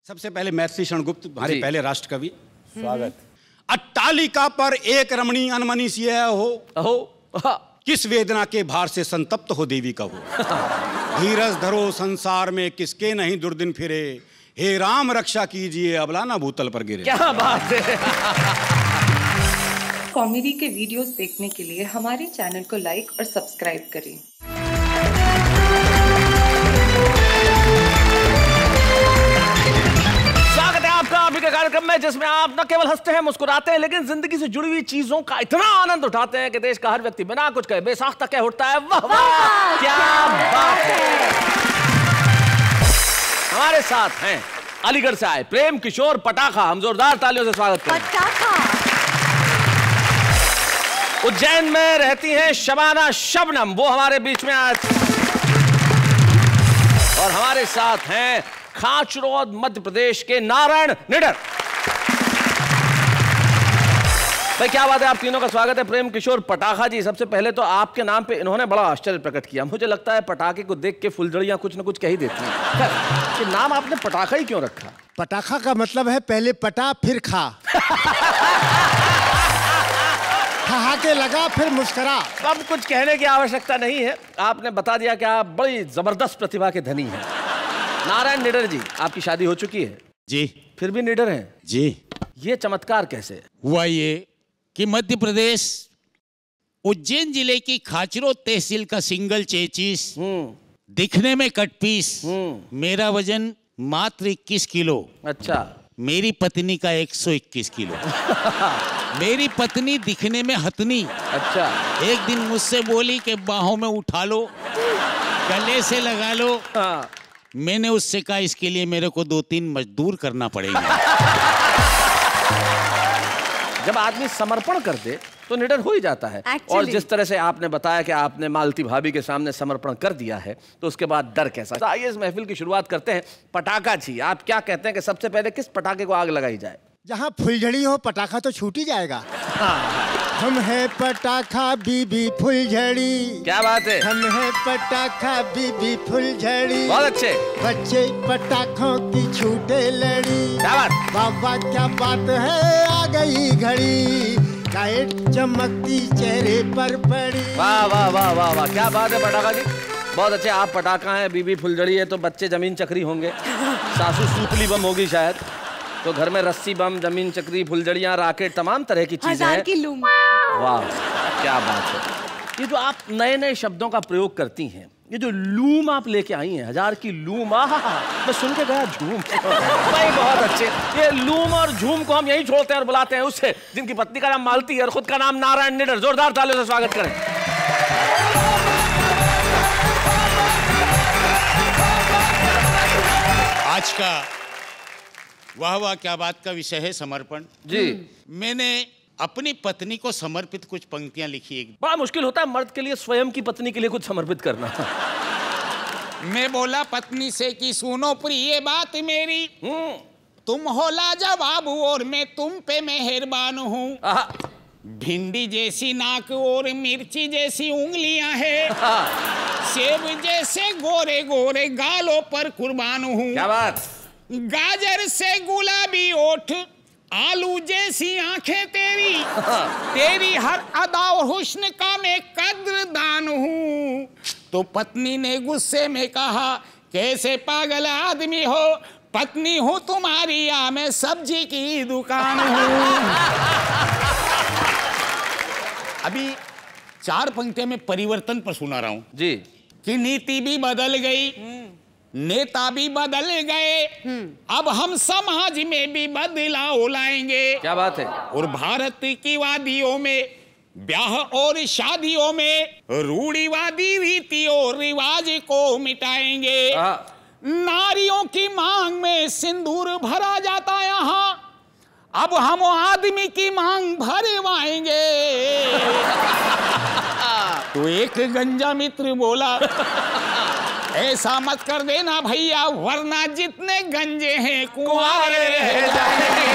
सबसे पहले महर्षि क्षणगुप्त, हमारे पहले राष्ट्र कवि, स्वागत। अट्टालिका पर एक रमणी अनमनी सी है हो किस वेदना के भार से संतप्त हो देवी का हो। धीरज धरो संसार में किसके नहीं दुर्दिन फिरे, हे राम रक्षा कीजिए अबला ना भूतल पर गिरे। क्या बात है। कॉमेडी के वीडियोस देखने के लिए हमारे चैनल को लाइक और सब्सक्राइब करें। स्वागत है आपका अभी के कार्यक्रम में, जिसमें आप न केवल हंसते हैं, मुस्कुराते हैं, लेकिन जिंदगी से जुड़ी हुई चीजों का इतना आनंद उठाते हैं कि देश का हर व्यक्ति बिना कुछ कहे बेसाख्ता कह उठता है वाह वाह क्या बात है। हमारे साथ हैं अलीगढ़ से आए प्रेम किशोर पटाखा, हम जोरदार तालियों से स्वागत करें। उज्जैन में रहती हैं शबाना शबनम, वो हमारे बीच में आज। और हमारे साथ हैं खाचरोद मध्य प्रदेश के नारायण निडर। भाई क्या बात है, आप तीनों का स्वागत है। प्रेम किशोर पटाखा जी, सबसे पहले तो आपके नाम पे इन्होंने बड़ा आश्चर्य प्रकट किया। मुझे लगता है पटाखे को देख के फुलझड़ियां कुछ न कुछ कह ही देती हैं। कि नाम आपने पटाखा ही क्यों रखा? पटाखा का मतलब है पहले पटा फिर खा। ठहाके लगा फिर मुस्करा। अब कुछ कहने की आवश्यकता नहीं है, आपने बता दिया कि आप बड़ी जबरदस्त प्रतिभा के धनी हैं। नारायण निडर जी, आपकी शादी हो चुकी है जी, फिर भी निडर हैं जी। ये चमत्कार कैसे हुआ ये कि मध्य प्रदेश उज्जैन जिले की खाचरोद तहसील का सिंगल चेचिस, दिखने में कटपीस, मेरा वजन मात्र 21 किलो। अच्छा। मेरी पत्नी का 121 किलो। मेरी पत्नी दिखने में हथनी। अच्छा। एक दिन मुझसे बोली कि बाहों में उठा लो, गले से लगा लो। हाँ। मैंने उससे कहा इसके लिए मेरे को 2-3 मजदूर करना पड़ेगा। जब आदमी समर्पण कर दे तो निडर हो ही जाता है। और जिस तरह से आपने बताया कि आपने मालती भाभी के सामने समर्पण कर दिया है, तो उसके बाद डर कैसा? तो आइए इस महफिल की शुरुआत करते हैं। पटाखा जी, आप क्या कहते हैं कि सबसे पहले किस पटाखे को आग लगाई जाए? जहाँ फुलझड़ी हो पटाखा तो छूट ही जाएगा। हम है पटाखा बीबी फुलझड़ी। क्या बात है। हम है पटाखा बीबी फुलझड़ी। बहुत अच्छे। बच्चे पटाखों की छूटे लड़ी। क्या बात। बाबा क्या बात है, आ गई घड़ी, लाइट चमकती चेहरे पर पड़ी। वाह वाह वाह वाह वाह, क्या बात है पटाखा जी, बहुत अच्छे। आप पटाखा हैं, बीबी फुलझड़ी है, तो बच्चे जमीन चक्री होंगे, सासू सूतली बम होगी शायद, तो घर में रस्सी बम, जमीन चक्री, फुलझड़ियाँ, राकेट, तमाम तरह की चीजें हैं। की लूम। वाह क्या बात है। ये जो आप नए नए शब्दों का प्रयोग करती हैं, ये जो लूम आप लेके आई हैं, 1000 की लूम, मैं सुन के गया झूम। भाई बहुत अच्छे। ये लूम और झूम को हम यही छोड़ते हैं और बुलाते हैं उससे जिनकी पत्नी का नाम मालती है और खुद का नाम नारायण निडर। जोरदार तालियों से स्वागत करें। आज का वाह वाह क्या बात का विषय है समर्पण जी। मैंने अपनी पत्नी को समर्पित कुछ पंक्तियां लिखी। एक बड़ा मुश्किल होता है मर्द के लिए स्वयं की पत्नी के लिए कुछ समर्पित करना। मैं बोला पत्नी से कि सुनो प्रिय बात मेरी, तुम हो लाजवाब और मैं तुम पे मेहरबान हूँ। भिंडी जैसी नाक और मिर्ची जैसी उंगलियां हैं, सेब जैसे गोरे गोरे गालों पर कुर्बान हूँ। क्या बात। गाजर से गुलाबी ओठ, आलू जैसी आंखें तेरी, तेरी हर अदा और हुस्न का मैं कद्रदान हूँ। तो पत्नी ने गुस्से में कहा, कैसे पागल आदमी हो, पत्नी हूँ तुम्हारी या मैं सब्जी की दुकान हूँ। अभी 4 पंक्तियों में परिवर्तन पर सुना रहा हूँ जी, कि नीति भी बदल गई, नेता भी बदल गए, अब हम समाज में भी बदलाव लाएंगे। क्या बात है। और भारत की वादियों में, ब्याह और शादियों में रूढ़िवादी रीति और रिवाज को मिटाएंगे। नारियों की मांग में सिंदूर भरा जाता यहाँ, अब हम आदमी की मांग भरवाएंगे। तो एक गंजा मित्र बोला, ऐसा मत कर देना भैया, वरना जितने गंजे हैं कुंवारे रह जाएंगे।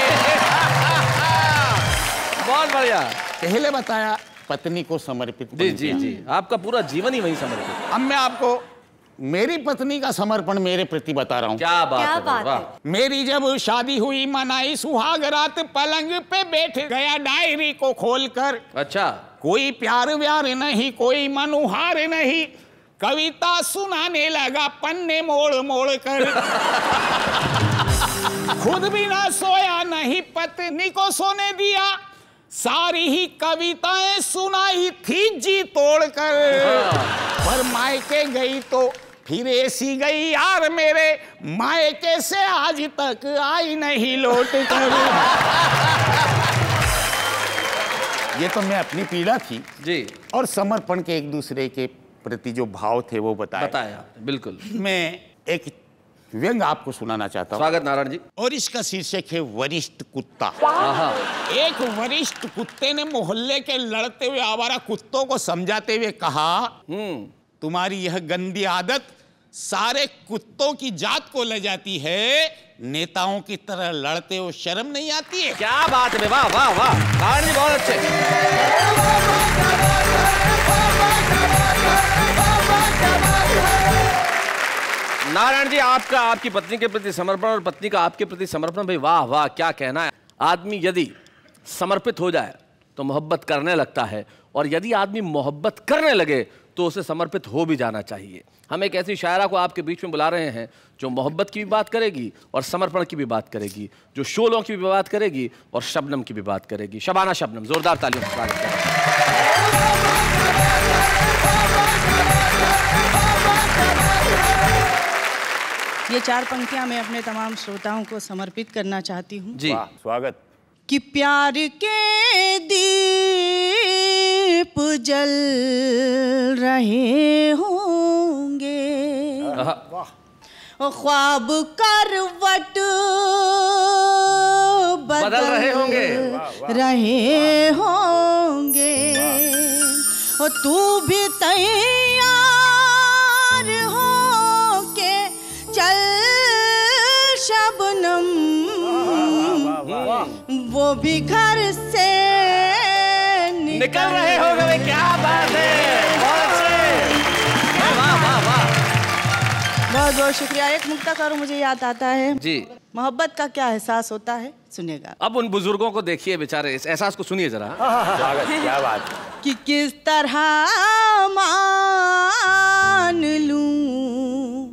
बहुत बढ़िया। पहले बताया पत्नी को समर्पित। जी जी जी, आपका पूरा जीवन ही वही समर्पित। अब मैं आपको मेरी पत्नी का समर्पण मेरे प्रति बता रहा हूँ। क्या बात क्या है, बात वाह। है। मेरी जब शादी हुई मनाई सुहाग रात, पलंग पे बैठ गया डायरी को खोलकर। अच्छा, कोई प्यार व्यार नहीं, कोई मनुहार नहीं, कविता सुनाने लगा पन्ने मोड़ मोड़ कर। खुद भी ना सोया, नहीं पत्नी को सोने दिया, सारी ही कविताएं सुनाई थी जी तोड़कर। पर मायके गई तो फिर ऐसी गई यार मेरे, मायके से आज तक आई नहीं लौट कर। ये तो मैं अपनी पीड़ा थी जी, और समर्पण के एक दूसरे के प्रति जो भाव थे वो बताया। आपने, बिल्कुल। मैं एक व्यंग आपको सुनाना चाहता हूँ, स्वागत नारायण जी। और इसका शीर्षक है वरिष्ठ कुत्ता। आहा, एक वरिष्ठ कुत्ते ने मोहल्ले के लड़ते हुए आवारा कुत्तों को समझाते हुए कहा, तुम्हारी यह गंदी आदत सारे कुत्तों की जात को ले जाती है, नेताओं की तरह लड़ते हो शर्म नहीं आती है? क्या बात है, वाह वाह वाह, नारायण जी बहुत अच्छे। नारायण जी, आपका आपकी पत्नी के प्रति समर्पण और पत्नी का आपके प्रति समर्पण, भाई वाह वाह, क्या कहना है। आदमी यदि समर्पित हो जाए तो मोहब्बत करने लगता है, और यदि आदमी मोहब्बत करने लगे तो उसे समर्पित हो भी जाना चाहिए। हम एक ऐसी शायरा को आपके बीच में बुला रहे हैं जो मोहब्बत की भी बात करेगी और समर्पण की भी बात करेगी, जो शोलों की भी बात करेगी और शबनम की भी बात करेगी। शबाना शबनम, जोरदार तालियों से स्वागत करें। ये 4 पंक्तियां मैं अपने तमाम श्रोताओं को समर्पित करना चाहती हूँ। जी, स्वागत। कि प्यार के दीप जल रहे होंगे, ख्वाब करवट बदल रहे होंगे, और तू भी तैयार हो के चल शबनम, वो भी घर से निकल रहे होंगे। क्या बात है, बहुत अच्छे, वाह वाह वाह। बहुत बहुत शुक्रिया। एक मुक्तक मुझे याद आता है जी, मोहब्बत का क्या एहसास होता है, सुनिएगा। अब उन बुजुर्गों को देखिए बेचारे, इस एहसास को सुनिए जरा। स्वागत, क्या बात है। कि किस तरह मान लूं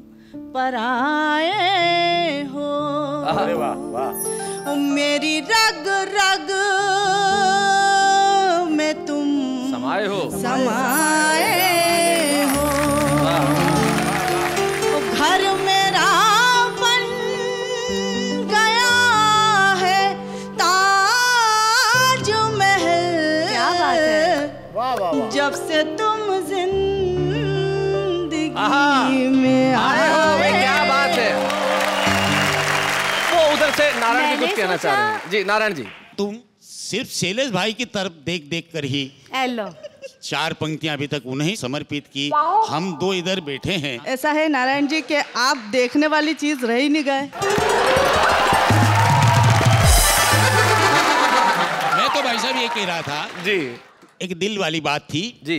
पराए हो, अरे वाह वाह। मेरी रग रग में तुम समाये हो, समाए हो, घर मेरा बन गया है ताज महल। क्या बात है, वाह वाह वाह। जब से तुम जिंदगी में आए हो, भाई क्या बात है। वो उधर से नारायण जी कुछ कहना चाह रहे हैं। जी नारायण जी। तुम सिर्फ शैलेश भाई की तरफ देख देख कर ही हेलो, 4 पंक्तियां अभी तक उन्हें समर्पित की, हम 2 इधर बैठे हैं। ऐसा है नारायण जी कि आप देखने वाली चीज रह ही नहीं गए। मैं तो भाई साहब ये कह रहा था, जी एक दिल वाली बात थी जी,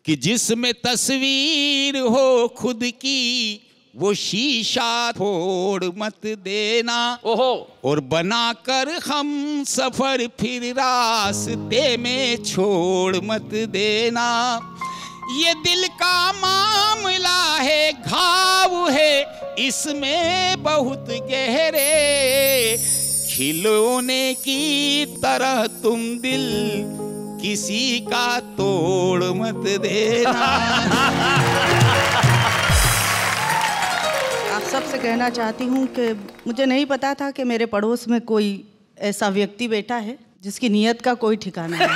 कि जिसमें तस्वीर हो खुद की, वो शीशा फोड़ मत देना, ओहो, और बनाकर हम सफर फिर रास्ते में छोड़ मत देना। ये दिल का मामला है, घाव है इसमें बहुत गहरे, खिलौने की तरह तुम दिल किसी का तोड़ मत देना। आप सबसे कहना चाहती हूँ कि मुझे नहीं पता था कि मेरे पड़ोस में कोई ऐसा व्यक्ति बैठा है जिसकी नीयत का कोई ठिकाना नहीं।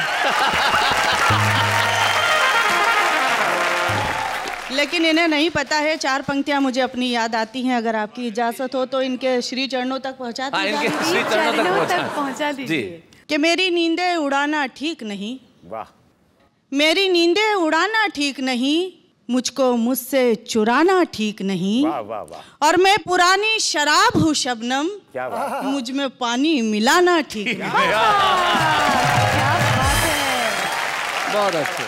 लेकिन इन्हें नहीं पता है, 4 पंक्तियां मुझे अपनी याद आती हैं। अगर आपकी इजाजत हो तो इनके श्री चरणों तक पहुंचा हाँ, दीजिए। इनके श्री चरणों तक पहुंचा दीजिए। कि मेरी नींदें उड़ाना ठीक नहीं, वाह, मेरी नींदें उड़ाना ठीक नहीं, मुझको मुझसे चुराना ठीक नहीं, वाह वाह वाह, और मैं पुरानी शराब हूँ शबनम, क्या बात। मुझ में पानी मिलाना ठीक नहीं। क्या बात है। बहुत अच्छे।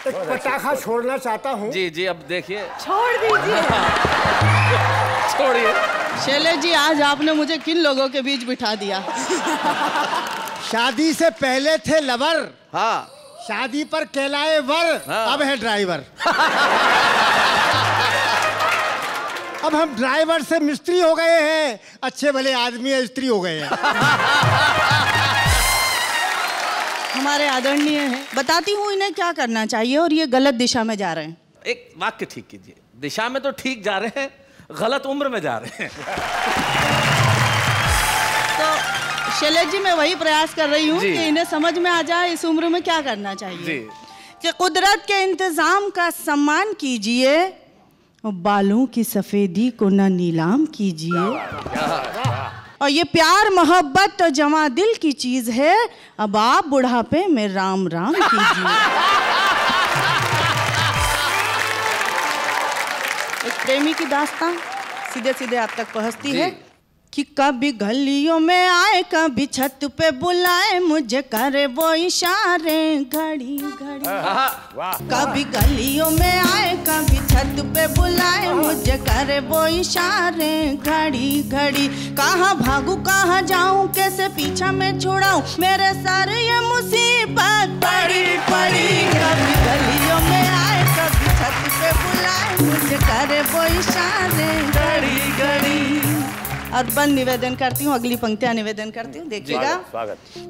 एक पटाखा छोड़ना चाहता हूँ। जी जी, अब देखिए। छोड़ दीजिए। छोड़िए। शैलेश जी, आज आपने मुझे किन लोगों के बीच बिठा दिया? शादी से पहले थे लवर, हाँ, शादी पर कहलाए वर, हाँ। अब है ड्राइवर। अब हम ड्राइवर से मिस्त्री हो गए हैं, अच्छे भले आदमी स्त्री हो गए हैं। हमारे आदरणीय हैं, बताती हूँ इन्हें क्या करना चाहिए और ये गलत दिशा में जा रहे हैं। एक वाक्य ठीक कीजिए। दिशा में तो ठीक जा रहे हैं, गलत उम्र में जा रहे हैं। तो शैलेश जी, मैं वही प्रयास कर रही हूँ जी। कि इन्हें समझ में आ जाए इस उम्र में क्या करना चाहिए। जी। कि कुदरत के इंतजाम का सम्मान कीजिए, बालों की सफेदी को ना नीलाम कीजिए। और ये प्यार मोहब्बत तो जवां दिल की चीज है, अब आप बुढ़ापे में राम राम कीजिए। एक प्रेमी की दास्तां सीधे सीधे आप तक पहुंचती है कि कभी गलियों में आए, कभी छत पे बुलाए, मुझे करे वो इशारे घड़ी घड़ी। कभी गलियों में आए, कभी छत पे बुलाए, मुझे करे वो इशारे घड़ी घड़ी। कहाँ भागू कहाँ जाऊँ, कैसे पीछा में छुड़ाऊं, मेरे सर ये मुसीबत पड़ी पड़ी। कभी गलियों में आए, कभी छत पे बुलाए, मुझे करे वो इशारे घड़ी घड़ी। और बंद निवेदन करती हूँ, अगली पंक्तियाँ निवेदन करती हूँ, देखिएगा।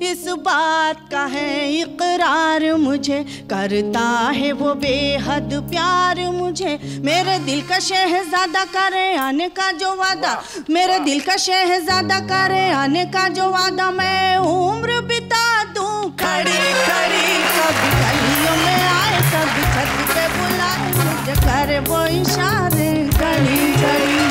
इस बात का है इकरार मुझे, करता है वो बेहद प्यार मुझे। मेरे दिल का शहजादा करे आने का जो वादा, मेरे दिल का शहजादा करे आने का जो वादा, मैं उम्र बिता दूं खड़ी खड़ी। कभी गलियों में आए, कभी छत पे बुलाए, मुझे करे वो इशारे घड़ी घड़ी।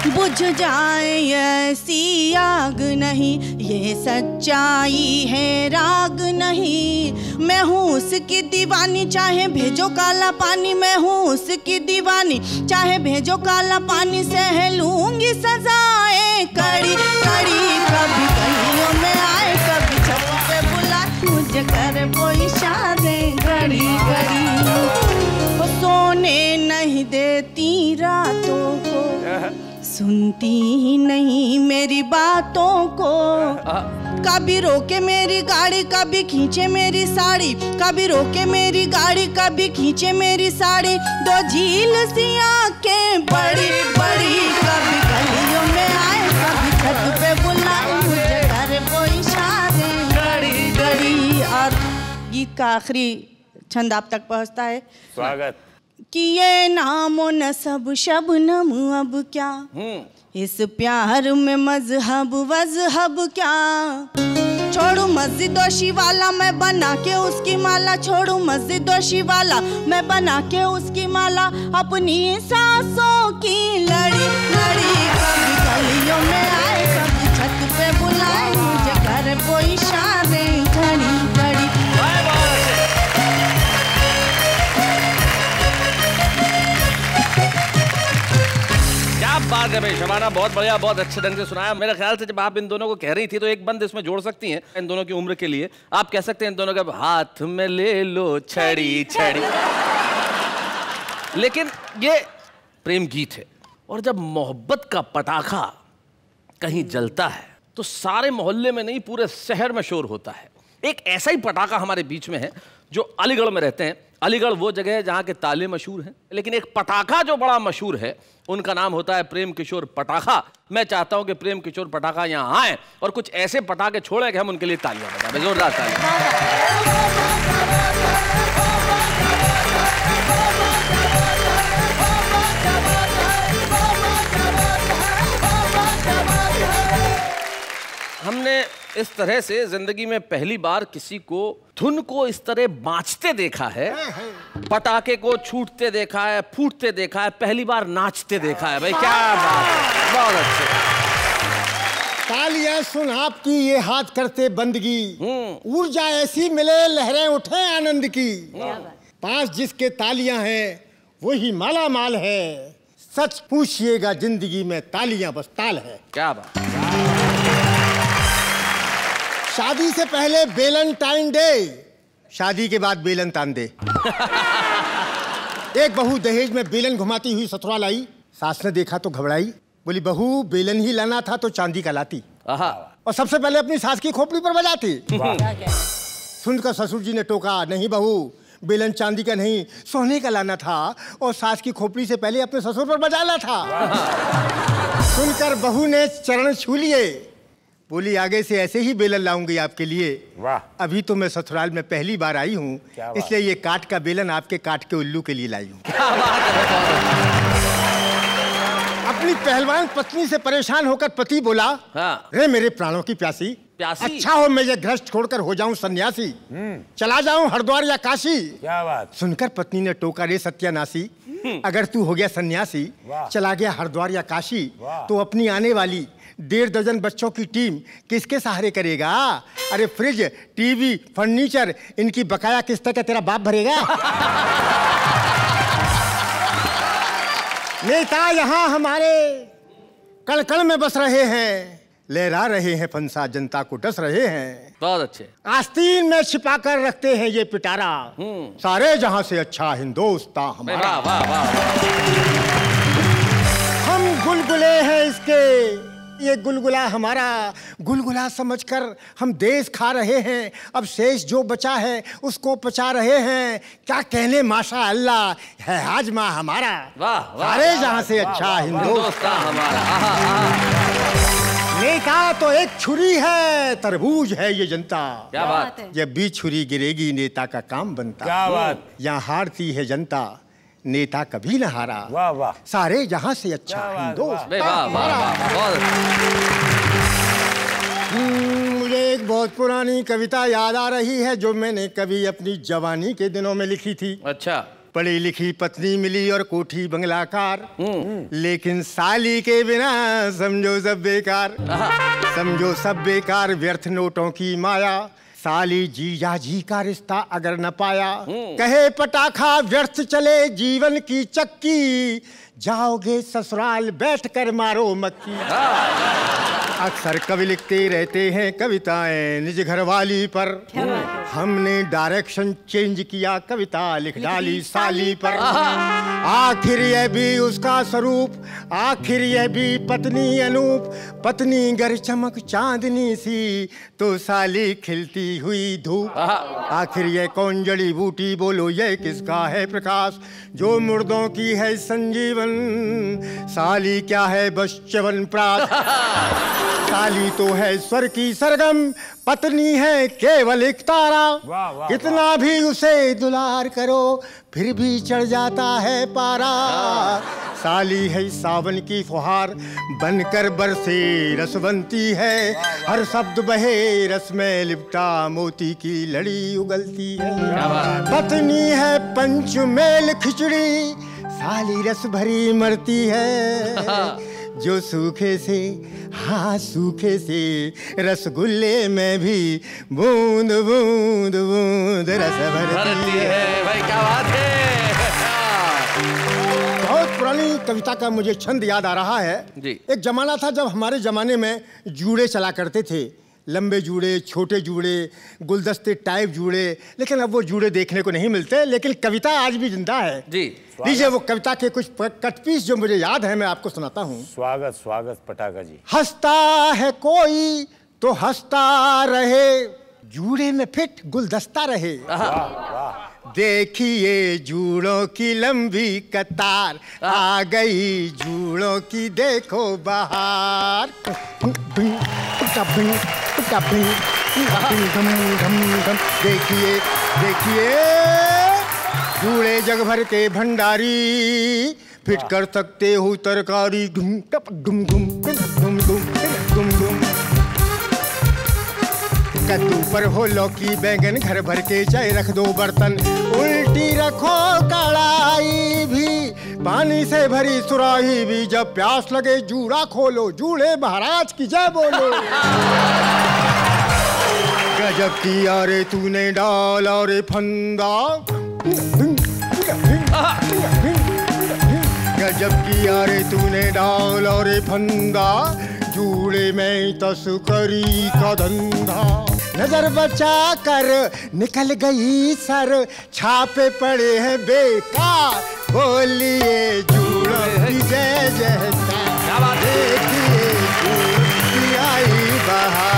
बुझ जाए ऐसी आग नहीं, ये सच्चाई है राग नहीं। मैं हूँ उसकी दीवानी, चाहे भेजो काला पानी। मैं हूँ उसकी दीवानी, चाहे भेजो काला पानी। सह लूंगी सजाएं कड़ी कड़ी। कभी गलियों में आए, कभी छत पे बुलाए, मुझे करे वो इशारे घड़ी घड़ी। वो सोने नहीं देती रातों को, सुनती ही नहीं मेरी बातों को। कभी रोके मेरी गाड़ी, कभी खींचे मेरी साड़ी। कभी रोके मेरी गाड़ी, कभी खींचे मेरी साड़ी। दो झील सी आंखें बड़ी बड़ी। कभी गलियों में आए, कभी छत पे बुलाए, मुझे करे वो इशारे घड़ी घड़ी। और गीत का आखिरी छंद आप तक पहुंचता है। स्वागत। कि ये नामो नसब शबनम अब क्या, इस प्यार में मजहब वजहब क्या। छोड़ू मस्जिद और शिवाला, मैं बना के उसकी माला। छोड़ू मस्जिद और शिवाला, मैं बना के उसकी माला। अपनी सांसों की लड़ी लड़ी। कभी गलियों में आए, कभी छत पे बुलाए, मुझे करे वो इशारे घड़ी घड़ी। क्या बात है भाई शबाना, बहुत बढ़िया, बहुत अच्छे ढंग से सुनाया। मेरे ख्याल से जब आप इन दोनों को कह रही थी तो एक बंद इसमें जोड़ सकती हैं इन दोनों की उम्र के लिए। आप कह सकते हैं इन दोनों का हाथ में ले लो छड़ी छड़ी। लेकिन ये प्रेम गीत है, और जब मोहब्बत का पटाखा कहीं जलता है तो सारे मोहल्ले में नहीं, पूरे शहर में शोर होता है। एक ऐसा ही पटाखा हमारे बीच में है जो अलीगढ़ में रहते हैं। अलीगढ़ वो जगह है जहाँ के ताले मशहूर हैं, लेकिन एक पटाखा जो बड़ा मशहूर है उनका नाम होता है प्रेम किशोर पटाखा। मैं चाहता हूं कि प्रेम किशोर पटाखा यहाँ आए और कुछ ऐसे पटाखे छोड़े कि हम उनके लिए तालियां बजाएं। जोरदार तालियां। हमने इस तरह से जिंदगी में पहली बार किसी को धुन को इस तरह बाँचते देखा है, पटाखे को छूटते देखा है, फूटते देखा है, पहली बार नाचते देखा है। भाई क्या बात है, बहुत अच्छे। तालियां सुन आपकी ये हाथ करते बंदगी, ऊर्जा ऐसी मिले लहरें उठे आनंद की। पास जिसके तालियां हैं वही माला माल है, सच पूछिएगा जिंदगी में तालियां बस ताल है। क्या बात। शादी से पहले वेलेंटाइन डे, शादी के बाद बेलन तान दे। एक बहू दहेज में बेलन घुमाती हुई ससुराल आई। सास ने देखा तो घबराई, बोली बहू बेलन ही लाना था तो चांदी का लाती, और सबसे पहले अपनी सास की खोपड़ी पर बजाती। सुनकर ससुर जी ने टोका, नहीं बहू बेलन चांदी का नहीं सोने का लाना था, और सास की खोपड़ी से पहले अपने ससुर पर बजाना था। सुनकर बहू ने चरण छू लिए, बोली आगे से ऐसे ही बेलन लाऊंगी आपके लिए। वाह। अभी तो मैं ससुराल में पहली बार आई हूँ, इसलिए ये काठ का बेलन आपके काठ के उल्लू के लिए लाई हूँ। अपनी पहलवान पत्नी से परेशान होकर पति बोला, रे मेरे प्राणों की प्यासी, अच्छा हो मैं ये गृहस्थ छोड़कर हो जाऊं सन्यासी, चला जाऊं हरिद्वार या काशी। क्या बात। सुनकर पत्नी ने टोका, रे सत्यानाशी, अगर तू हो गया सन्यासी, चला गया हरिद्वार या काशी, तो अपनी आने वाली 1.5 दर्जन बच्चों की टीम किसके सहारे करेगा? अरे फ्रिज, टीवी, फर्नीचर, इनकी बकाया किस्त क्या तेरा बाप भरेगा? नेता यहाँ हमारे कण कण में बस रहे हैं, लहरा रहे हैं फंसा, जनता को डस रहे हैं। बहुत अच्छे। आस्तीन में छिपा कर रखते हैं ये पिटारा, सारे जहां से अच्छा हिंदुस्तान हमारा। वाह वाह वाह। हम गुलगुले हैं इसके, ये गुलगुला हमारा, गुलगुला समझकर हम देश खा रहे हैं, अब शेष जो बचा है उसको पचा रहे हैं। क्या कहने माशा अल्लाह है हाजमा हमारा, सारे जहां से अच्छा हिंदुस्तान हमारा। नेता तो एक छुरी है, तरबूज है ये जनता। क्या बात है। जब भी छुरी गिरेगी नेता का काम बनता। क्या बात। यहाँ हारती है जनता, नेता कभी न हारा। वाह वाह। सारे जहां से अच्छा हिंदुस्तान। मुझे एक बहुत पुरानी कविता याद आ रही है जो मैंने कभी अपनी जवानी के दिनों में लिखी थी। अच्छा। पढ़ी लिखी पत्नी मिली और कोठी बंगलाकार, लेकिन साली के बिना समझो सब बेकार। समझो सब बेकार, व्यर्थ नोटों की माया, साली जीजा जी का रिश्ता अगर न पाया। कहे पटाखा व्यर्थ चले जीवन की चक्की, जाओगे ससुराल बैठकर मारो मक्खी। अक्सर कवि लिखते रहते हैं कविताएं निज घरवाली पर, हमने डायरेक्शन चेंज किया, कविता लिख डाली साली पर। आखिर यह भी उसका स्वरूप, आखिर यह भी पत्नी अनूप, पत्नी गर चमक चांदनी सी, तो साली खिलती हुई धूप। आखिर यह कौन जड़ी बूटी बोलो, यह किसका है प्रकाश, जो मुर्दों की है संजीवन, साली क्या है बस च्यवनप्राश। साली तो है स्वर की सरगम, पत्नी है केवल एक तारा। कितना भी उसे दुलार करो फिर भी चढ़ जाता है पारा। साली है सावन की फुहार, बनकर बरसे रस बनती है, हर शब्द बहे रस में लिपटा मोती की लड़ी उगलती है। पत्नी है पंचमेल खिचड़ी, साली रस भरी मरती है, जो सूखे से हाँ सूखे से रसगुल्ले में भी बूंद बूंद बूंद रस भरती है। भाई क्या बात है। बहुत पुरानी कविता का मुझे छंद याद आ रहा है जी। एक जमाना था जब हमारे जमाने में जूड़े चला करते थे, लंबे जूड़े, छोटे जूड़े, गुलदस्ते टाइप जूड़े, लेकिन अब वो जूड़े देखने को नहीं मिलते, लेकिन कविता आज भी जिंदा है जी। लीजिए वो कविता के कुछ कटपीस जो मुझे याद है मैं आपको सुनाता हूँ। स्वागत स्वागत पटाखा जी। हंसता है कोई तो हंसता रहे, जूड़े में फिट गुलदस्ता रहे। देखिए जूड़ों की लंबी कतार, आ गई जूड़ों की देखो बहार। देखिए देखिए जूड़े जग भर के भंडारी, फिट कर सकते हो तरकारी। डुम टप डुम डुम डुम डुम डुम डुम। कद्दू पर हो लौकी बैंगन, घर भर के चाय रख दो बर्तन, उल्टी रखो कढ़ाई भी, पानी से भरी सुराही भी, जब प्यास लगे जूड़ा खोलो, जूड़े महाराज की जय बोलो। गजब किया रे तूने डाला रे फंदा, गजब किया रे तूने डाला रे फंदा, जूड़े में तस्करी का धंधा। नजर बचा कर निकल गई सर, छापे पड़े हैं बेकार, बोलिए जूड़ों की जय जयकार, देखिए जूड़ों की आई बहार।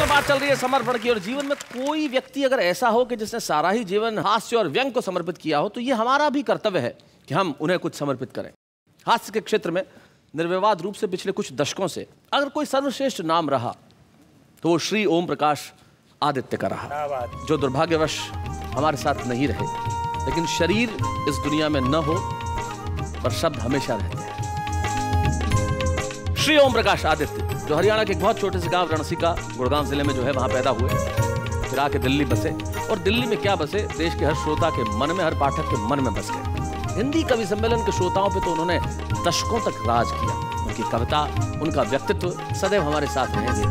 बात चल रही है समर्पण की, और जीवन में कोई व्यक्ति अगर ऐसा हो कि जिसने सारा ही जीवन हास्य और व्यंग को समर्पित किया हो, तो ये हमारा भी कर्तव्य है कि हम उन्हें कुछ समर्पित करें। हास्य के क्षेत्र में निर्विवाद रूप से पिछले कुछ दशकों से अगर कोई सर्वश्रेष्ठ नाम रहा तो वो श्री ओम प्रकाश आदित्य का रहा, जो दुर्भाग्यवश हमारे साथ नहीं रहे, लेकिन शरीर इस दुनिया में न हो पर शब्द हमेशा रहते हैं। श्री ओम प्रकाश आदित्य जो हरियाणा के एक बहुत छोटे से गांव रणसिका गुड़गांव जिले में जो है वहां पैदा हुए, फिर आके दिल्ली बसे, और दिल्ली में क्या बसे, देश के हर श्रोता के मन में, हर पाठक के मन में बस गए। हिंदी कवि सम्मेलन के श्रोताओं पे तो उन्होंने दशकों तक राज किया। उनकी कविता, उनका व्यक्तित्व सदैव हमारे साथ रहेंगे।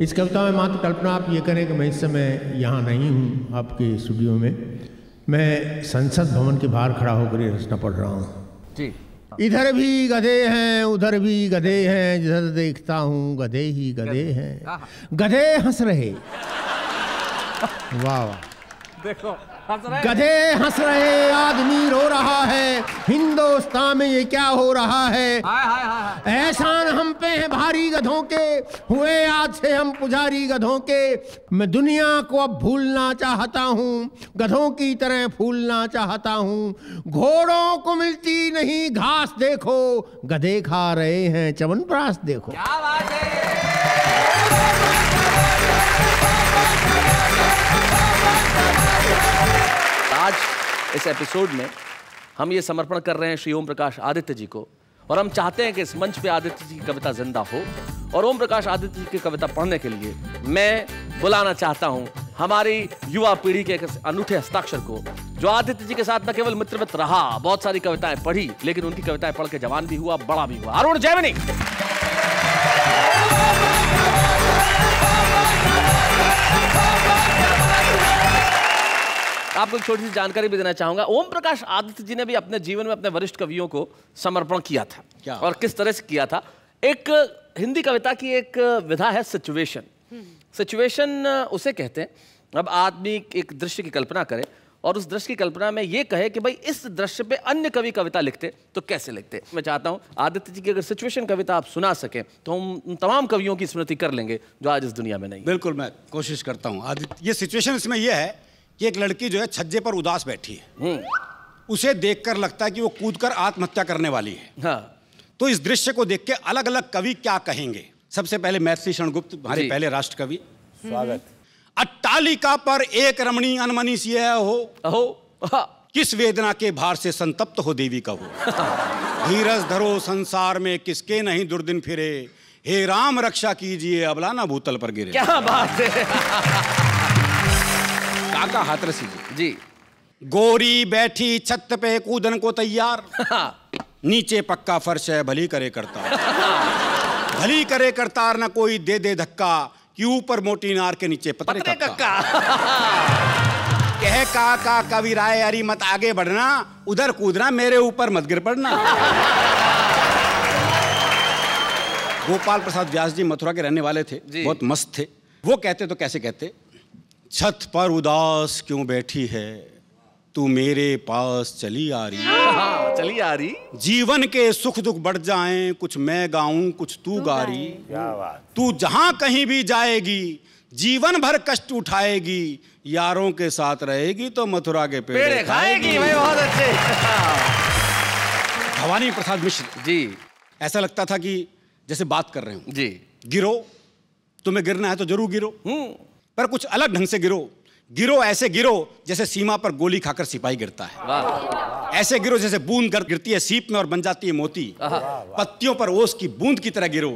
इस कविता में मात्र कल्पना आप ये करें कि मैं इस समय यहाँ नहीं हूँ आपके स्टूडियो में, मैं संसद भवन के बाहर खड़ा होकर ये रचना पढ़ रहा हूँ। जी। इधर भी गधे हैं, उधर भी गधे हैं, जिधर देखता हूँ गधे ही गधे हैं, गधे हंस रहे। वाह वाह, देखो गधे हंस रहे, आदमी रो रहा है, हिंदुस्तान में ये क्या हो रहा है। एहसान हम पे है भारी गधों के, हुए आज से हम पुजारी गधों के। मैं दुनिया को अब भूलना चाहता हूँ, गधों की तरह फूलना चाहता हूँ। घोड़ों को मिलती नहीं घास देखो, गधे खा रहे हैं च्यवनप्राश देखो। क्या बात है। आज इस एपिसोड में हम ये समर्पण कर रहे हैं श्री ओम प्रकाश आदित्य जी को, और हम चाहते हैं कि इस मंच पे आदित्य जी की कविता जिंदा हो। और ओम प्रकाश आदित्य जी की कविता पढ़ने के लिए मैं बुलाना चाहता हूं हमारी युवा पीढ़ी के एक अनूठे हस्ताक्षर को, जो आदित्य जी के साथ न केवल मित्रवत रहा, बहुत सारी कविताएं पढ़ी, लेकिन उनकी कविताएं पढ़ के जवान भी हुआ, बड़ा भी हुआ। अरुण जैमिनी। आपको एक छोटी सी जानकारी भी देना चाहूंगा। ओम प्रकाश आदित्य जी ने भी अपने जीवन में अपने वरिष्ठ कवियों को समर्पण किया था। क्या? और किस तरह से किया था। एक हिंदी कविता की एक विधा है सिचुएशन। सिचुएशन उसे कहते हैं, अब आदमी एक दृश्य की कल्पना करे और उस दृश्य की कल्पना में ये कहे कि भाई इस दृश्य पे अन्य कवि कविता लिखते तो कैसे लिखते। मैं चाहता हूँ आदित्य जी की अगर सिचुएशन कविता आप सुना सकें तो हम तमाम कवियों की स्मृति कर लेंगे जो आज इस दुनिया में नहीं। बिल्कुल, मैं कोशिश करता हूँ। आदित्य, ये सिचुएशन इसमें यह है कि एक लड़की जो है छज्जे पर उदास बैठी है, उसे देखकर लगता है कि वो कूदकर आत्महत्या करने वाली है। हाँ। तो इस दृश्य को देख के अलग अलग कवि क्या कहेंगे। सबसे पहले मैथिली शरण गुप्त, हमारे पहले राष्ट्र कवि। स्वागत। अट्टालिका पर एक रमणी अनमनी सी है हो, किस वेदना के भार से संतप्त हो देवी का हो। धीरज धरो संसार में किसके नहीं दुर्दिन फिरे, हे राम रक्षा कीजिए अबला ना भूतल पर गिरे। क्या बात है। काका हाथरसी जी। गोरी बैठी छत पे कूदन को तैयार, नीचे पक्का फर्श है भली करे करतार। भली करे करतार ना कोई दे दे धक्का, कि ऊपर मोटी नार के नीचे पतरे कक्का। कह काका कवि राय अरी मत आगे बढ़ना, उधर कूदना मेरे ऊपर मत गिर पड़ना। गोपाल प्रसाद व्यास जी मथुरा के रहने वाले थे, बहुत मस्त थे। वो कहते तो कैसे कहते, छत पर उदास क्यों बैठी है, तू मेरे पास चली आ रही। हाँ, चली आ रही। जीवन के सुख दुख बढ़ जाएं, कुछ मैं गाऊं कुछ तू गा रही। क्या बात। तू जहां कहीं भी जाएगी, जीवन भर कष्ट उठाएगी, यारों के साथ रहेगी तो मथुरा के पेड़े खाएगी। भाई बहुत अच्छे। भवानी प्रसाद मिश्र जी। ऐसा लगता था कि जैसे बात कर रहे हो जी। गिरो, तुम्हें गिरना है तो जरूर गिरो, पर कुछ अलग ढंग से गिरो। गिरो ऐसे गिरो जैसे सीमा पर गोली खाकर सिपाही गिरता है। ऐसे गिरो जैसे बूंद गिरती है सीप में और बन जाती है मोती। पत्तियों पर ओस की बूंद की तरह गिरो,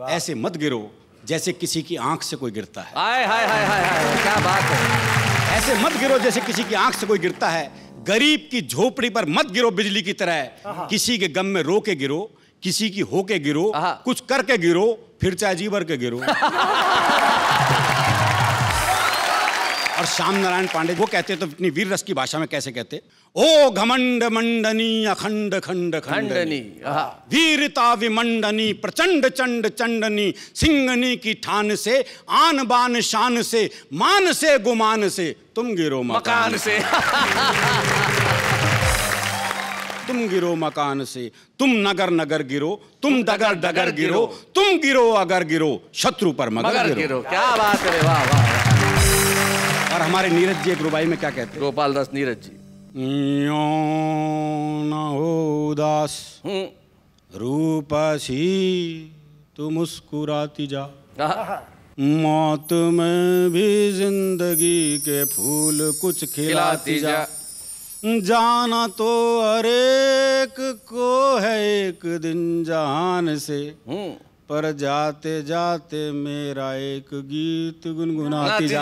ऐसे मत गिरो जैसे किसी की आंख से कोई गिरता है। हाय हाय हाय हाय, क्या बात है। ऐसे मत गिरो जैसे किसी की आंख से कोई गिरता है। गरीब की झोपड़ी पर मत गिरो बिजली की तरह, किसी के गम में रो के गिरो, किसी की हो के गिरो, कुछ करके गिरो, फिर चाहे जी भर के गिरो। और श्याम नारायण पांडे वो कहते तो अपनी वीर रस की भाषा में कैसे कहते, ओ घमंड मंडनी अखंड खंड खंडनी, वीरता विमंडनी प्रचंड चंड चंडनी, सिंगनी की ठान से आन बान शान से, मान से गुमान से तुम गिरो मकान से। तुम गिरो मकान से, तुम नगर नगर गिरो, तुम डगर डगर गिरो, तुम गिरो अगर गिरो, शत्रु पर मगर गिरो। क्या बात है, वाह वाह। और हमारे नीरज जी एक रुबाई में क्या कहते हैं, गोपाल दास नीरज जी, यो न हो उदास रूपसी तू मुस्कुराती जा, मौत में भी जिंदगी के फूल कुछ खिलाती जा, जाना तो हर एक को है एक दिन जहान से, पर जाते जाते मेरा एक गीत गुनगुनाती जा।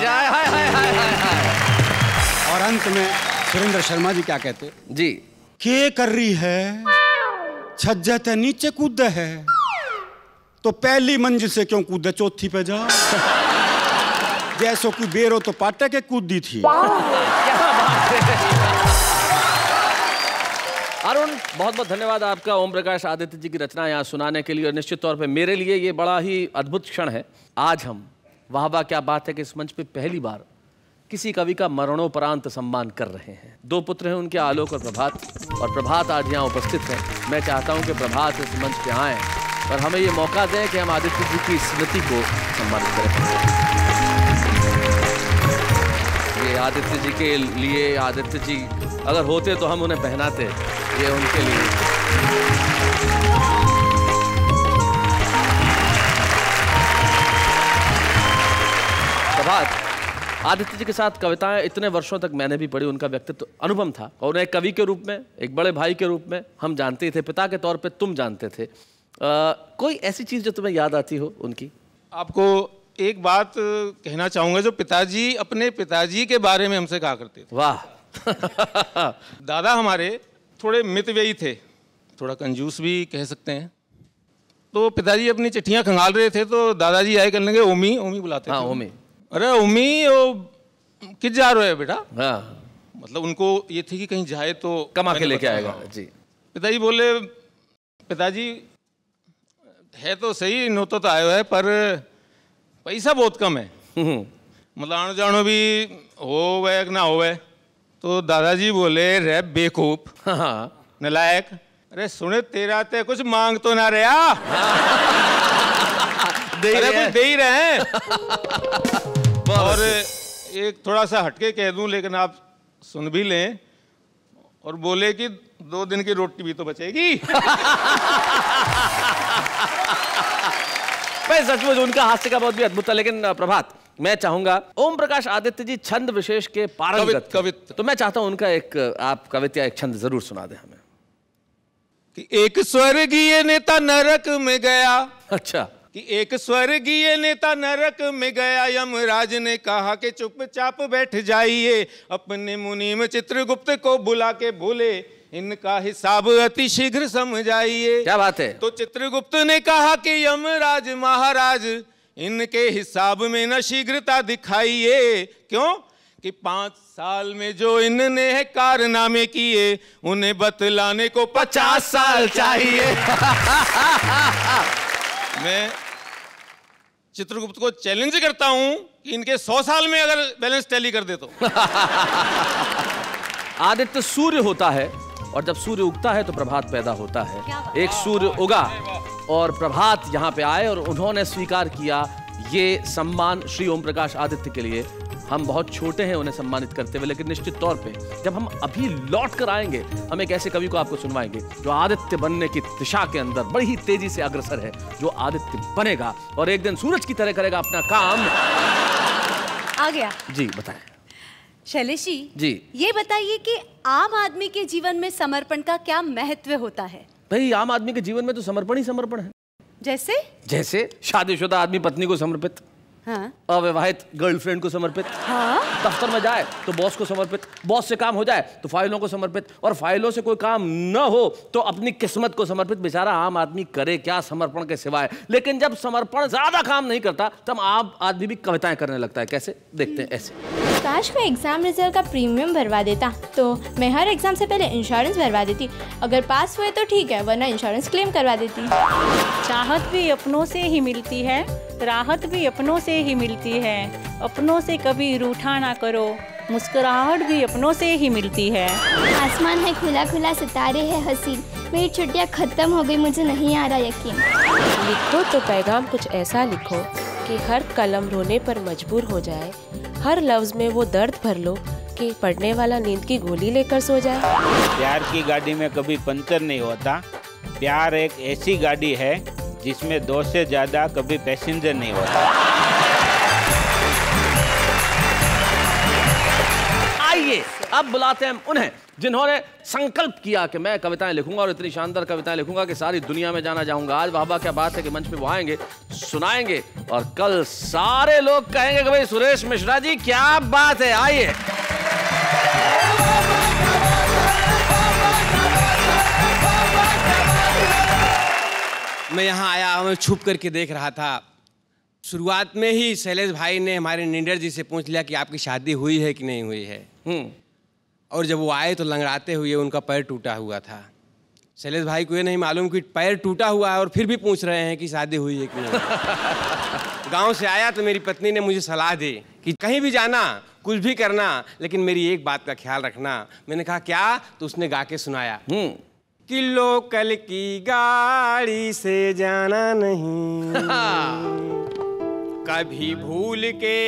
और अंत में सुरेंद्र शर्मा जी क्या कहते जी, के कर रही है छज्जा ते नीचे कूद है, तो पहली मंजिल से क्यों कूदे चौथी पे जा, जैसो कोई बेरो तो पाटे के कूदी थी। अरुण, बहुत बहुत धन्यवाद आपका ओम प्रकाश आदित्य जी की रचना यहाँ सुनाने के लिए। और निश्चित तौर पे मेरे लिए ये बड़ा ही अद्भुत क्षण है। आज हम वाह वाह क्या बात है कि इस मंच पे पहली बार किसी कवि का मरणोपरांत सम्मान कर रहे हैं। दो पुत्र हैं उनके, आलोक और प्रभात आज यहाँ उपस्थित है। मैं चाहता हूँ कि प्रभात इस मंच पे आएँ और हमें ये मौका दें कि हम आदित्य जी की स्मृति को सम्मानित करें। ये आदित्य जी के लिए, आदित्य जी अगर होते तो हम उन्हें पहनाते, ये उनके लिए। प्रभात, आदित्य जी के साथ कविताएं इतने वर्षों तक मैंने भी पढ़ी, उनका व्यक्तित्व अनुपम था और उन्हें एक कवि के रूप में, एक बड़े भाई के रूप में हम जानते थे, पिता के तौर पे तुम जानते थे। कोई ऐसी चीज़ जो तुम्हें याद आती हो उनकी? आपको एक बात कहना चाहूँगा, जो पिताजी अपने पिताजी के बारे में हमसे कहा करते थे। वाह। दादा हमारे थोड़े मितव्ययी थे, थोड़ा कंजूस भी कह सकते हैं। तो पिताजी अपनी चिट्ठियाँ खंगाल रहे थे तो दादाजी आए करने के ओमी ओमी बुलाते थे। ओमी। अरे ओमी किस जा रहे हो बेटा? हाँ। मतलब उनको ये थी कि कहीं जाए तो कमा के लेके आएगा जी। पिताजी बोले, पिताजी है तो सही, नौतो तो आयो है, पर पैसा बहुत कम है, मतलब आनो जानो भी हो गए ना हो गए। तो दादाजी बोले, रे बेवकूफ नलायक, अरे सुने तेरा ते कुछ मांग तो ना रहा, अरे कुछ दे ही रहे हैं। और एक थोड़ा सा हटके कह दूं लेकिन आप सुन भी लें, और बोले कि 2 दिन की रोटी भी तो बचेगी। भाई सचमुच उनका हास्य का बहुत भी अद्भुत था। लेकिन प्रभात, मैं चाहूंगा, ओम प्रकाश आदित्य जी छंद विशेष के पारंगत थे, तो मैं चाहता हूं उनका एक आप कविता, एक छंद जरूर सुना दें हमें। कि एक स्वर्गीय नेता नरक में गया। अच्छा। कि एक स्वर्गीय नेता नरक में गया, यमराज ने कहा कि चुपचाप बैठ जाइए, अपने मुनीम चित्रगुप्त को बुला के बोले, इनका हिसाब अति शीघ्र समझाइए। क्या बात है। तो चित्रगुप्त ने कहा कि यमराज महाराज, इनके हिसाब में न शीघ्रता दिखाइए। क्यों? कि 5 साल में जो इनने है कारनामे किए, उन्हें बतलाने को 50 साल चाहिए। मैं चित्रगुप्त को चैलेंज करता हूं कि इनके 100 साल में अगर बैलेंस टैली कर दे तो। आदित्य सूर्य होता है और जब सूर्य उगता है तो प्रभात पैदा होता है। एक सूर्य उगा और प्रभात यहाँ पे आए और उन्होंने स्वीकार किया ये सम्मान श्री ओम प्रकाश आदित्य के लिए। हम बहुत छोटे हैं उन्हें सम्मानित करते हुए, लेकिन निश्चित तौर पे जब हम अभी लौट कर आएंगे, हम एक ऐसे कवि को आपको सुनवाएंगे जो आदित्य बनने की दिशा के अंदर बड़ी ही तेजी से अग्रसर है, जो आदित्य बनेगा और एक दिन सूरज की तरह करेगा अपना काम। आ गया जी, बताएं शैलेश जी। ये बताइए कि आम आदमी के जीवन में समर्पण का क्या महत्व होता है? भाई आम आदमी के जीवन में तो समर्पण ही समर्पण है। जैसे शादीशुदा आदमी पत्नी को समर्पित, हाँ। अविवाहित गर्लफ्रेंड को समर्पित, हाँ। दफ्तर में जाए तो बॉस को समर्पित, बॉस से काम हो जाए तो फाइलों को समर्पित, और फाइलों से कोई काम न हो तो अपनी किस्मत को समर्पित। बेचारा आम आदमी करे क्या समर्पण के सिवाय। लेकिन जब समर्पण ज्यादा काम नहीं करता तब आम आदमी भी कविताएं करने लगता है। कैसे? देखते हैं ऐसे। काश मैं एग्जाम रिजल्ट का प्रीमियम भरवा देता तो मैं हर एग्जाम से पहले इंश्योरेंस भरवा देती। अगर पास हुए तो ठीक है, वरना इंश्योरेंस क्लेम करवा देती। चाहत भी अपनों से ही मिलती है, राहत भी अपनों से ही मिलती है। अपनों से कभी रूठा ना करो, मुस्कुराहट भी अपनों से ही मिलती है। आसमान है खुला खुला, सितारे है हसीन, मेरी छुट्टियाँ खत्म हो गई, मुझे नहीं आ रहा यकीन। लिखो तो पैगाम कुछ ऐसा लिखो कि हर कलम रोने पर मजबूर हो जाए, हर लफ्ज में वो दर्द भर लो कि पढ़ने वाला नींद की गोली लेकर सो जाए। प्यार की गाड़ी में कभी पंचर नहीं होता। प्यार एक ऐसी गाड़ी है जिसमें 2 से ज्यादा कभी पैसेंजर नहीं होता। आइए अब बुलाते हैं उन्हें जिन्होंने संकल्प किया कि मैं कविताएं लिखूंगा और इतनी शानदार कविताएं लिखूंगा कि सारी दुनिया में जाना जाऊंगा। आज वाह क्या बात है कि मंच पे वो आएंगे, सुनाएंगे और कल सारे लोग कहेंगे कि भाई सुरेश मिश्रा जी क्या बात है। आइए। मैं यहाँ आया, मैं छुप करके देख रहा था। शुरुआत में ही शैलेश भाई ने हमारे निंडर जी से पूछ लिया कि आपकी शादी हुई है कि नहीं हुई है। और जब वो आए तो लंगड़ाते हुए उनका पैर टूटा हुआ था। शैलेश भाई को ये नहीं मालूम कि पैर टूटा हुआ है और फिर भी पूछ रहे हैं कि शादी हुई है कि नहीं। गांव से आया तो मेरी पत्नी ने मुझे सलाह दी कि कहीं भी जाना, कुछ भी करना, लेकिन मेरी एक बात का ख्याल रखना। मैंने कहा क्या? तो उसने गा के सुनाया कि लोकल की गाड़ी से जाना नहीं, कभी भूल के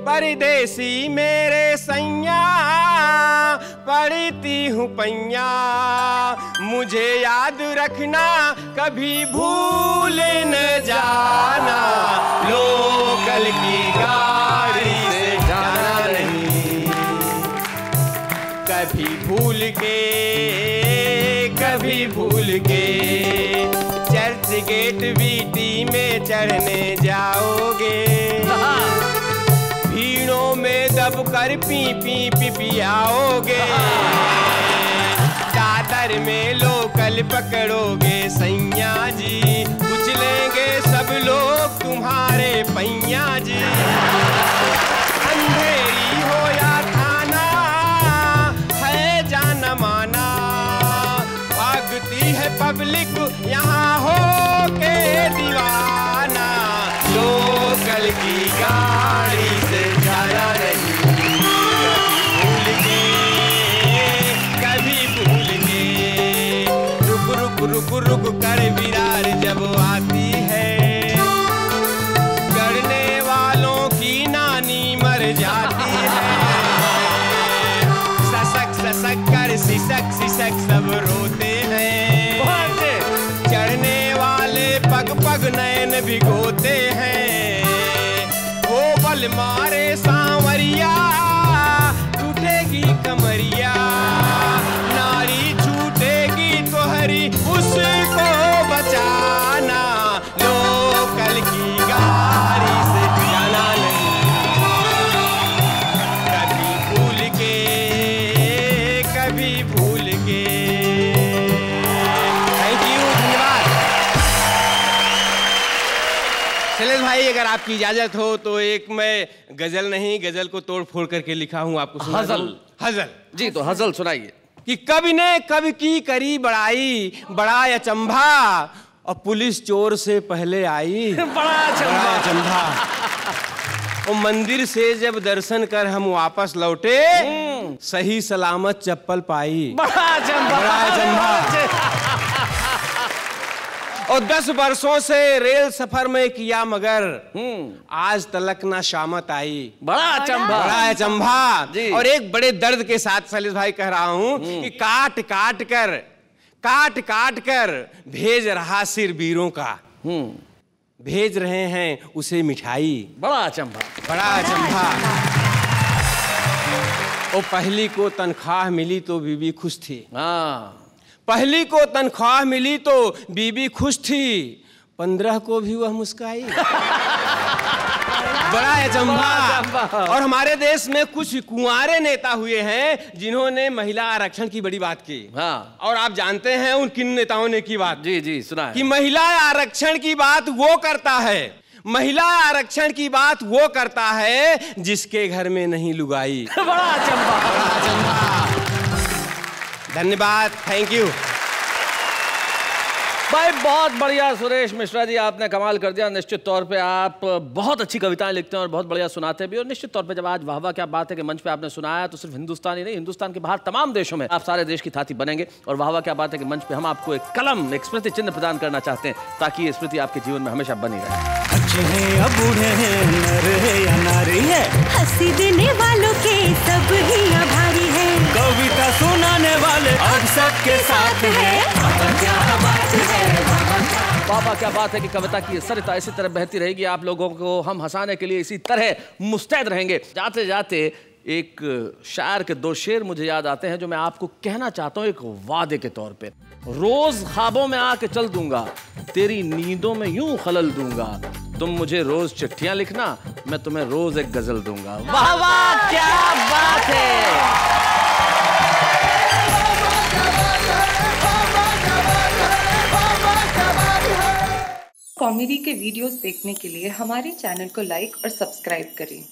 परदेसी मेरे सैया, पढ़ती हूँ पैया, मुझे याद रखना, कभी भूल न जाना, लोकल की गाड़ी से जाना नहीं, कभी भूल के चर्च गेट वीटी में चढ़ने जाओगे, भीड़ों में दबकर पी पियाओगे, दादर में लोकल पकड़ोगे सैया जी, कुचलेंगे सब लोग तुम्हारे पैया जी। अंधेरी हो या थाना है जाना माना, भागती है पब्लिक यहाँ हो के दीवाना, लोकल की गाड़ी से जाना नहीं, कभी भूल के रुक कर विरार जब आती है, करने वालों की नानी मर जाती है, ससक कर सिसक सब रोते हैं, चढ़ने वाले पग नैन भिगोते हैं, वो बल मारे सांवरिया टूटेगी कमरिया, नारी छूटेगी तो हरी उसको बचाना, लोकल की गाड़ी से जाना नहीं, कभी भूल के। थैंक यू, धन्यवाद। शैलेश भाई अगर आपकी इजाजत हो तो एक मैं गजल नहीं, गजल को तोड़ फोड़ करके लिखा हूँ, आपको सुना दूं? हजल जी, तो हजल सुनाइए। कि कवि ने कवि की करी बड़ाई, बड़ा अचंभा, और पुलिस चोर से पहले आई, बड़ा अचंभा। और मंदिर से जब दर्शन कर हम वापस लौटे, सही सलामत चप्पल पाई, बड़ा अचंभा। और 10 वर्षों से रेल सफर में किया मगर आज तलक ना शामत आई, बड़ा अचंभा। और एक बड़े दर्द के साथ शैलेश भाई कह रहा हूं कि काट काट कर भेज रहा सिर वीरों का, भेज रहे हैं उसे मिठाई, बड़ा अचंभा। और पहली को तनख्वाह मिली तो बीबी खुश थी, पहली को तनख्वाह मिली तो बीबी खुश थी, 15 को भी वह मुस्काई। बड़ा अचंभा। और हमारे देश में कुछ कुंवारे नेता हुए हैं जिन्होंने महिला आरक्षण की बड़ी बात की। हाँ। और आप जानते हैं उन किन नेताओं ने की बात? जी जी सुना है। कि महिला आरक्षण की बात वो करता है, महिला आरक्षण की बात वो करता है जिसके घर में नहीं लुगाई। बड़ा अचंभा, बड़ा अचंभा। धन्यवाद, थैंक यू भाई, बहुत बढ़िया सुरेश मिश्रा जी, आपने कमाल कर दिया। निश्चित तौर पे आप बहुत अच्छी कविताएं लिखते हैं और बहुत बढ़िया सुनाते भी। और निश्चित तौर पे जब आज वाह वाह क्या बात है कि मंच पे आपने सुनाया, तो सिर्फ हिंदुस्तान ही नहीं, हिंदुस्तान के बाहर तमाम देशों में आप सारे देश की थाती बनेंगे। और वाह वाह क्या बात है कि मंच पे हम आपको एक कलम, एक स्मृति चिन्ह प्रदान करना चाहते हैं, ताकि ये स्मृति आपके जीवन में हमेशा बनी रहे। अच्छे हैं या बूढ़े हैं, नर है या नारी है, हंसी देने वालों के सब ही आभारी है, कविता सुनाने वाले अब सबके साथ है। क्या बात है, बाबा क्या बात है कि कविता की सरिता इसी तरह बहती रहेगी। आप लोगों को हम हंसाने के लिए इसी तरह मुस्तैद रहेंगे। जाते जाते एक शायर के दो शेर मुझे याद आते हैं जो मैं आपको कहना चाहता हूं एक वादे के तौर पे। रोज ख्वाबों में आके चल दूंगा, तेरी नींदों में यूं खलल दूंगा, तुम मुझे रोज चिट्ठियां लिखना, मैं तुम्हें रोज एक गजल दूंगा। वाह वाह क्या बात है। कॉमेडी के वीडियोस देखने के लिए हमारे चैनल को लाइक और सब्सक्राइब करें।